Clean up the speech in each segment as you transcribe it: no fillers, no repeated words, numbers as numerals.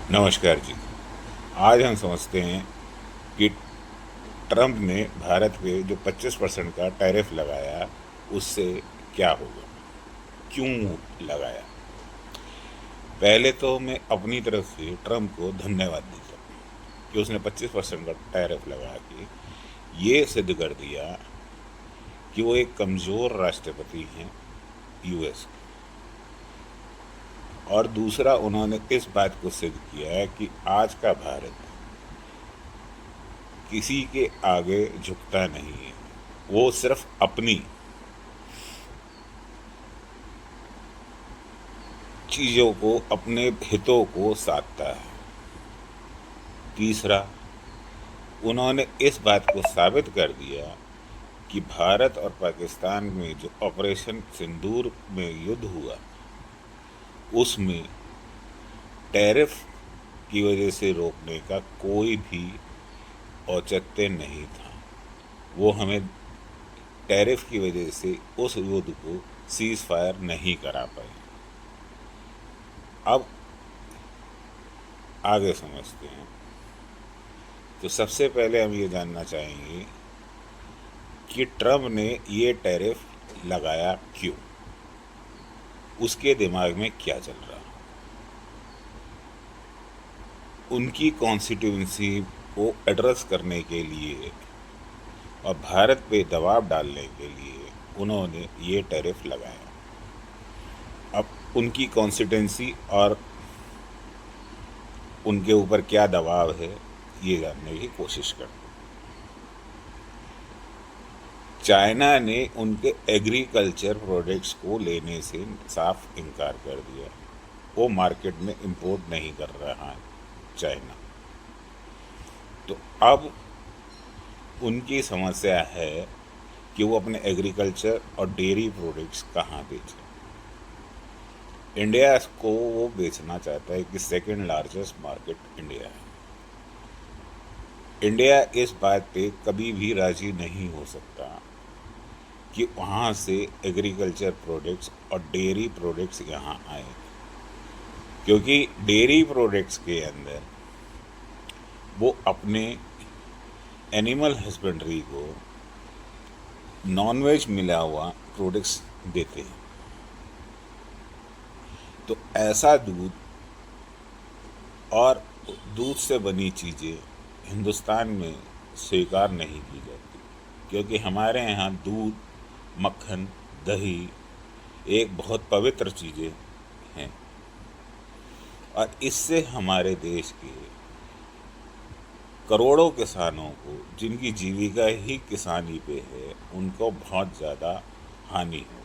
नमस्कार जी। आज हम समझते हैं कि ट्रंप ने भारत पे जो 25% का टैरिफ लगाया उससे क्या होगा, क्यों लगाया। पहले तो मैं अपनी तरफ से ट्रंप को धन्यवाद देता हूँ कि उसने 25% का टैरिफ लगा के ये सिद्ध कर दिया कि वो एक कमज़ोर राष्ट्रपति हैं यूएस के। और दूसरा, उन्होंने इस बात को सिद्ध किया है कि आज का भारत किसी के आगे झुकता नहीं है। वो सिर्फ अपनी चीज़ों को, अपने हितों को साधता है। तीसरा, उन्होंने इस बात को साबित कर दिया कि भारत और पाकिस्तान में जो ऑपरेशन सिंदूर में युद्ध हुआ उसमें टैरिफ की वजह से रोकने का कोई भी औचित्य नहीं था। वो हमें टैरिफ की वजह से उस युद्ध को सीज फायर नहीं करा पाए। अब आगे समझते हैं। तो सबसे पहले हम ये जानना चाहेंगे कि ट्रम्प ने ये टैरिफ लगाया क्यों, उसके दिमाग में क्या चल रहा। उनकी कॉन्स्टिट्यूंसी को एड्रेस करने के लिए और भारत पे दबाव डालने के लिए उन्होंने ये टैरिफ लगाया। अब उनकी कॉन्स्टिट्यूंसी और उनके ऊपर क्या दबाव है ये जानने की कोशिश करते। चाइना ने उनके एग्रीकल्चर प्रोडक्ट्स को लेने से साफ इनकार कर दिया। वो मार्केट में इंपोर्ट नहीं कर रहा है चाइना। तो अब उनकी समस्या है कि वो अपने एग्रीकल्चर और डेयरी प्रोडक्ट्स कहाँ बेचें। इंडिया को वो बेचना चाहता है कि सेकंड लार्जेस्ट मार्केट इंडिया है। इंडिया इस बात पे कभी भी राजी नहीं हो सकता कि वहाँ से एग्रीकल्चर प्रोडक्ट्स और डेयरी प्रोडक्ट्स यहाँ आए, क्योंकि डेयरी प्रोडक्ट्स के अंदर वो अपने एनिमल हस्बेंड्री को नॉनवेज मिला हुआ प्रोडक्ट्स देते हैं। तो ऐसा दूध और दूध से बनी चीज़ें हिंदुस्तान में स्वीकार नहीं की जाती, क्योंकि हमारे यहाँ दूध, मक्खन, दही एक बहुत पवित्र चीज़ें हैं। और इससे हमारे देश के करोड़ों किसानों को, जिनकी जीविका ही किसानी पे है, उनको बहुत ज़्यादा हानि हो।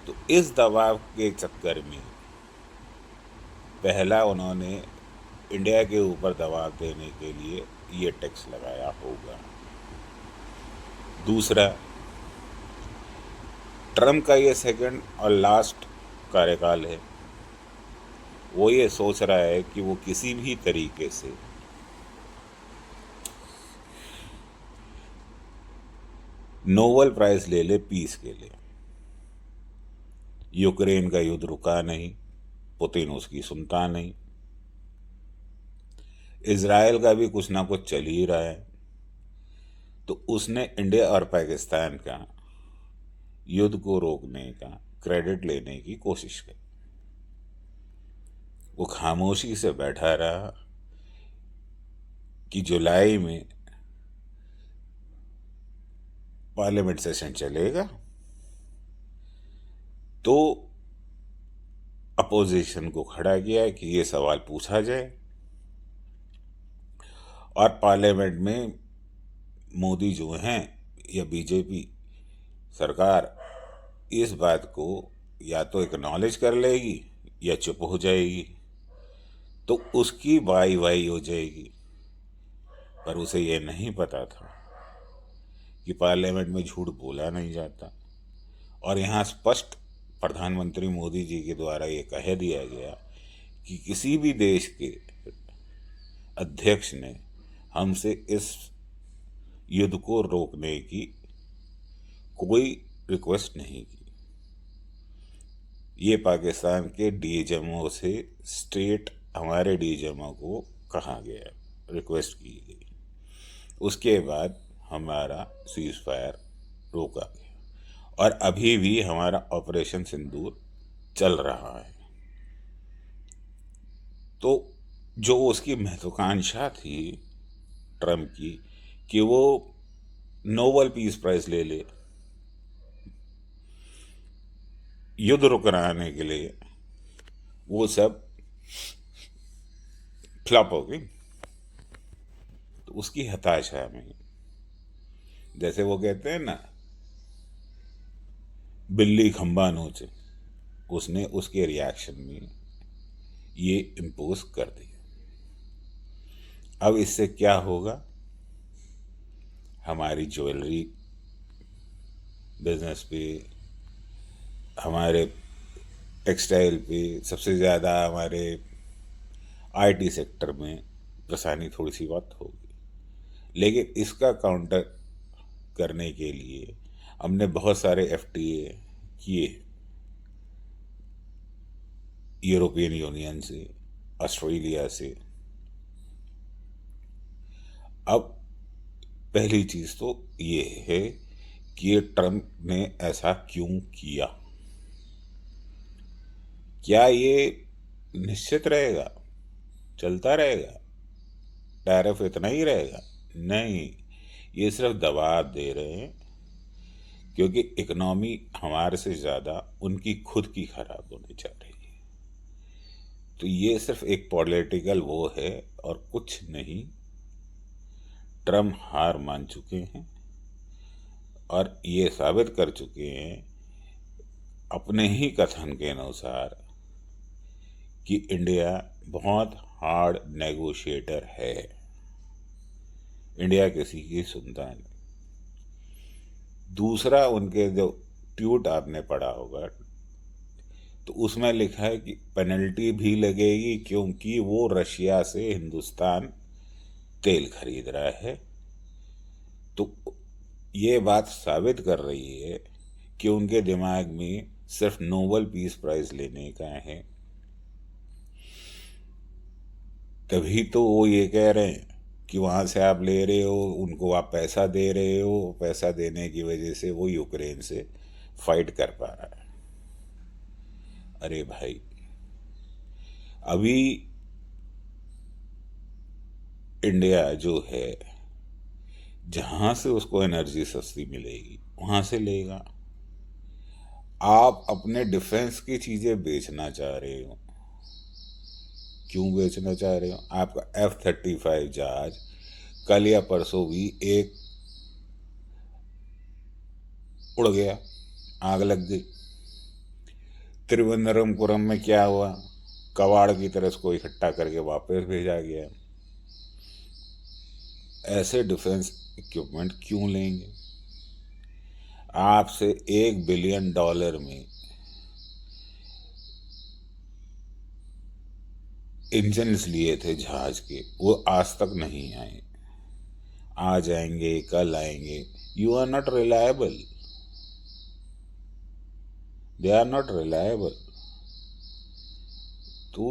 तो इस दबाव के चक्कर में पहला उन्होंने इंडिया के ऊपर दबाव देने के लिए ये टैक्स लगाया होगा। दूसरा, ट्रम्प का ये सेकंड और लास्ट कार्यकाल है। वो ये सोच रहा है कि वो किसी भी तरीके से नोबेल प्राइज़ ले ले पीस के लिए। यूक्रेन का युद्ध रुका नहीं, पुतिन उसकी सुनता नहीं। इज़राइल का भी कुछ ना कुछ चल ही रहा है। तो उसने इंडिया और पाकिस्तान का युद्ध को रोकने का क्रेडिट लेने की कोशिश की। वो खामोशी से बैठा रहा कि जुलाई में पार्लियामेंट सेशन चलेगा तो अपोजिशन को खड़ा किया कि ये सवाल पूछा जाए और पार्लियामेंट में मोदी जो हैं या बीजेपी सरकार इस बात को या तो एक्नॉलेज कर लेगी या चुप हो जाएगी, तो उसकी वाई वाई हो जाएगी। पर उसे यह नहीं पता था कि पार्लियामेंट में झूठ बोला नहीं जाता। और यहाँ स्पष्ट प्रधानमंत्री मोदी जी के द्वारा ये कह दिया गया कि किसी भी देश के अध्यक्ष ने हमसे इस युद्ध को रोकने की कोई रिक्वेस्ट नहीं की। ये पाकिस्तान के डीएमओ से स्ट्रेट हमारे डीजीएमओ को कहा गया, रिक्वेस्ट की गई। उसके बाद हमारा सीज फायर रोका गया और अभी भी हमारा ऑपरेशन सिंदूर चल रहा है। तो जो उसकी महत्वाकांक्षा थी ट्रम्प की कि वो नोबेल पीस प्राइज ले ले युद्ध रुकवाने के लिए, वो सब फ्लॉप हो गई। तो उसकी हताशा में, जैसे वो कहते हैं ना, बिल्ली खंबा नोचे, उसने उसके रिएक्शन में ये इम्पोज कर दिया। अब इससे क्या होगा? हमारी ज्वेलरी बिजनेस पे, हमारे टेक्सटाइल पे, सबसे ज़्यादा हमारे आईटी सेक्टर में परेशानी थोड़ी सी बहुत होगी। लेकिन इसका काउंटर करने के लिए हमने बहुत सारे एफटीए किए, यूरोपियन यूनियन से, ऑस्ट्रेलिया से। अब पहली चीज़ तो ये है कि ये ट्रम्प ने ऐसा क्यों किया? क्या ये निश्चित रहेगा, चलता रहेगा, टैरिफ इतना ही रहेगा? नहीं, ये सिर्फ दबाव दे रहे हैं, क्योंकि इकोनॉमी हमारे से ज़्यादा उनकी खुद की खराब होने जा रही है। तो ये सिर्फ एक पॉलिटिकल वो है और कुछ नहीं। ट्रम्प हार मान चुके हैं और ये साबित कर चुके हैं अपने ही कथन के अनुसार कि इंडिया बहुत हार्ड नेगोशिएटर है। इंडिया किसी की सुनता नहीं। दूसरा, उनके जो ट्वीट आपने पढ़ा होगा, तो उसमें लिखा है कि पेनल्टी भी लगेगी क्योंकि वो रशिया से हिंदुस्तान तेल खरीद रहा है। तो ये बात साबित कर रही है कि उनके दिमाग में सिर्फ नोबेल पीस प्राइज लेने का है। तभी तो वो ये कह रहे हैं कि वहाँ से आप ले रहे हो, उनको आप पैसा दे रहे हो, पैसा देने की वजह से वो यूक्रेन से फाइट कर पा रहा है। अरे भाई, अभी इंडिया जो है, जहाँ से उसको एनर्जी सस्ती मिलेगी वहाँ से लेगा। आप अपने डिफेंस की चीज़ें बेचना चाह रहे हो। क्यों बेचना चाह रहे हो? आपका F-35 जहाज कल या परसों भी एक उड़ गया, आग लग गई। त्रिवेंद्रमपुरम में क्या हुआ? कबाड़ की तरह उसको इकट्ठा करके वापस भेजा गया। ऐसे डिफेंस इक्विपमेंट क्यों लेंगे? आपसे $1 बिलियन में इंजन्स लिए थे जहाज के, वो आज तक नहीं आए। आ जाएंगे, कल आएंगे। You are not reliable, they are not reliable. तो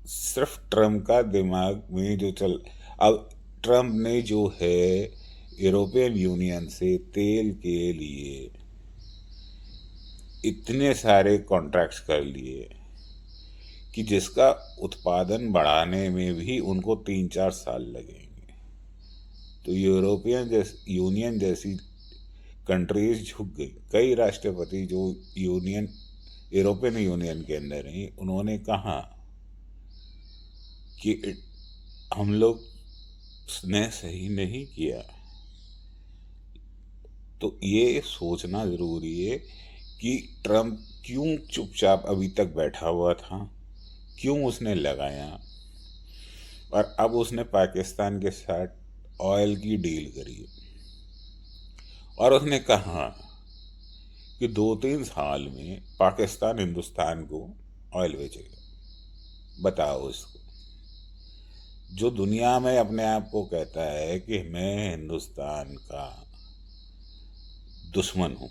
सिर्फ ट्रम्प का दिमाग में जो चल, अब ट्रम्प ने जो है यूरोपियन यूनियन से तेल के लिए इतने सारे कॉन्ट्रैक्ट्स कर लिए कि जिसका उत्पादन बढ़ाने में भी उनको 3-4 साल लगेंगे। तो यूनियन जैसी कंट्रीज झुक गई। कई राष्ट्रपति जो यूरोपियन यूनियन के अंदर हैं, उन्होंने कहा कि हम लोग ने सही नहीं किया। तो ये सोचना ज़रूरी है कि ट्रम्प क्यों चुपचाप अभी तक बैठा हुआ था, क्यों उसने लगाया। और अब उसने पाकिस्तान के साथ ऑयल की डील करी और उसने कहा कि 2-3 साल में पाकिस्तान हिंदुस्तान को ऑयल बेचेगा। बताओ उसको, जो दुनिया में अपने आप को कहता है कि मैं हिंदुस्तान का दुश्मन हूँ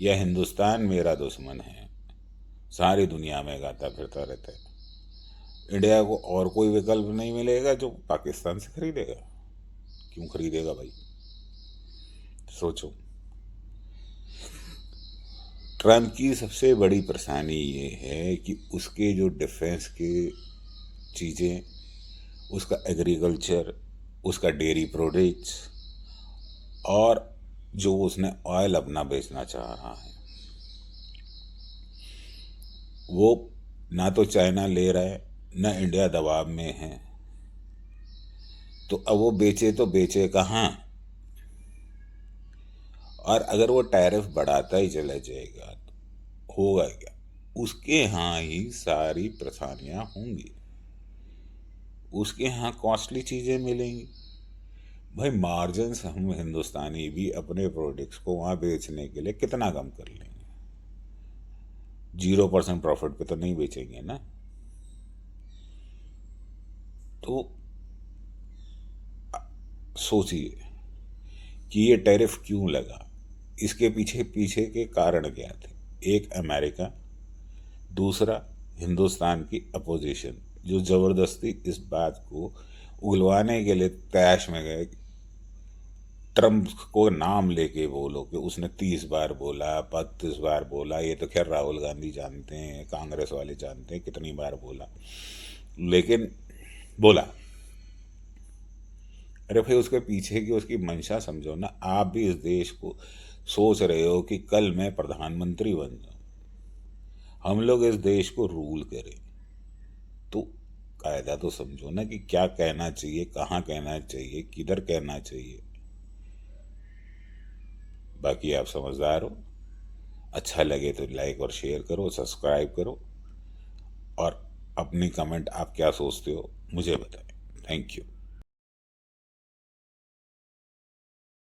या हिंदुस्तान मेरा दुश्मन है, सारी दुनिया में गाता फिरता रहता है। इंडिया को और कोई विकल्प नहीं मिलेगा जो पाकिस्तान से खरीदेगा। क्यों खरीदेगा भाई? सोचो। ट्रम्प की सबसे बड़ी परेशानी ये है कि उसके जो डिफेंस के चीज़ें, उसका एग्रीकल्चर, उसका डेयरी प्रोडक्ट्स, और जो उसने ऑयल अपना बेचना चाह रहा है, वो ना तो चाइना ले रहा है, ना इंडिया दबाव में है। तो अब वो बेचे तो बेचे कहाँ? और अगर वो टैरिफ बढ़ाता ही चला जाएगा तो होगा क्या? उसके यहाँ ही सारी परेशानियाँ होंगी, उसके यहाँ कॉस्टली चीज़ें मिलेंगी। भाई मार्जिन्स हम हिंदुस्तानी भी अपने प्रोडक्ट्स को वहाँ बेचने के लिए कितना कम कर लेंगे? 0% प्रॉफिट पे तो नहीं बेचेंगे ना। तो सोचिए कि ये टैरिफ क्यों लगा, इसके पीछे पीछे के कारण क्या थे। एक अमेरिका, दूसरा हिंदुस्तान की अपोजिशन, जो ज़बरदस्ती इस बात को उगलवाने के लिए तैश में गए। ट्रम्प को नाम लेके बोलो कि उसने 30 बार बोला, 32 बार बोला, ये तो खैर राहुल गांधी जानते हैं, कांग्रेस वाले जानते हैं कितनी बार बोला, लेकिन बोला। अरे भाई उसके पीछे की उसकी मंशा समझो ना। आप भी इस देश को सोच रहे हो कि कल मैं प्रधानमंत्री बन जाऊं, हम लोग इस देश को रूल करें, तो कायदा तो समझो ना कि क्या कहना चाहिए, कहाँ कहना चाहिए, किधर कहना चाहिए। बाकी आप समझदार हो। अच्छा लगे तो लाइक और शेयर करो, सब्सक्राइब करो, और अपनी कमेंट आप क्या सोचते हो मुझे बताएं। Thank you.